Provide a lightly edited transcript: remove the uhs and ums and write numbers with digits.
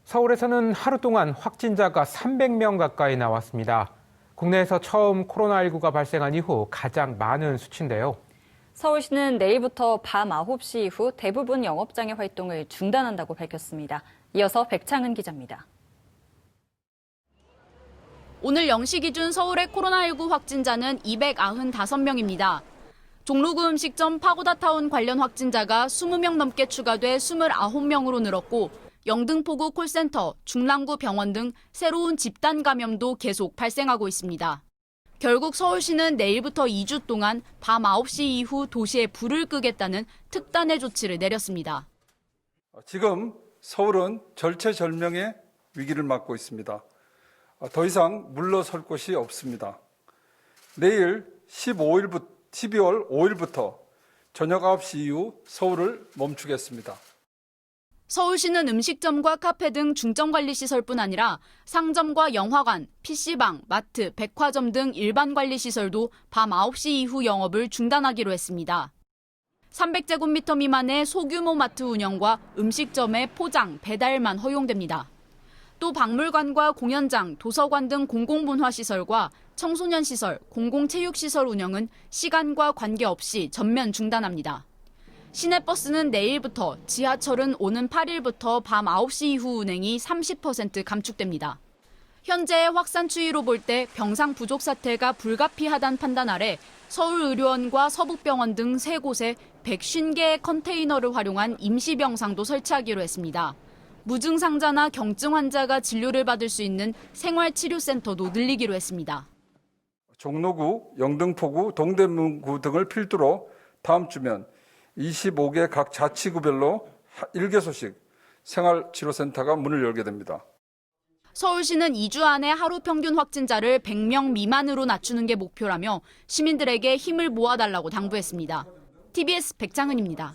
서울에서는 하루 동안 확진자가 300명 가까이 나왔습니다. 국내에서 처음 코로나19가 발생한 이후 가장 많은 수치인데요. 서울시는 내일부터 밤 9시 이후 대부분 영업장의 활동을 중단한다고 밝혔습니다. 이어서 백창은 기자입니다. 오늘 0시 기준 서울의 코로나19 확진자는 295명입니다. 종로구 음식점 파고다타운 관련 확진자가 20명 넘게 추가돼 29명으로 늘었고 영등포구 콜센터, 중랑구 병원 등 새로운 집단 감염도 계속 발생하고 있습니다. 결국 서울시는 내일부터 2주 동안 밤 9시 이후 도시에 불을 끄겠다는 특단의 조치를 내렸습니다. 지금 서울은 절체절명의 위기를 맞고 있습니다. 더 이상 물러설 곳이 없습니다. 내일 12월 5일부터 저녁 9시 이후 서울을 멈추겠습니다. 서울시는 음식점과 카페 등 중점관리시설뿐 아니라 상점과 영화관, PC방, 마트, 백화점 등 일반관리시설도 밤 9시 이후 영업을 중단하기로 했습니다. 300제곱미터 미만의 소규모 마트 운영과 음식점의 포장, 배달만 허용됩니다. 또 박물관과 공연장, 도서관 등 공공문화시설과 청소년시설, 공공체육시설 운영은 시간과 관계없이 전면 중단합니다. 시내버스는 내일부터, 지하철은 오는 8일부터 밤 9시 이후 운행이 30% 감축됩니다. 현재의 확산 추이로 볼 때 병상 부족 사태가 불가피하다는 판단 아래 서울의료원과 서북병원 등 3곳에 150개의 컨테이너를 활용한 임시병상도 설치하기로 했습니다. 무증상자나 경증 환자가 진료를 받을 수 있는 생활치료센터도 늘리기로 했습니다. 종로구, 영등포구, 동대문구 등을 필두로 다음 주면 25개 각 자치구별로 1개소씩 생활치료센터가 문을 열게 됩니다. 서울시는 2주 안에 하루 평균 확진자를 100명 미만으로 낮추는 게 목표라며 시민들에게 힘을 모아달라고 당부했습니다. TBS 백창은입니다.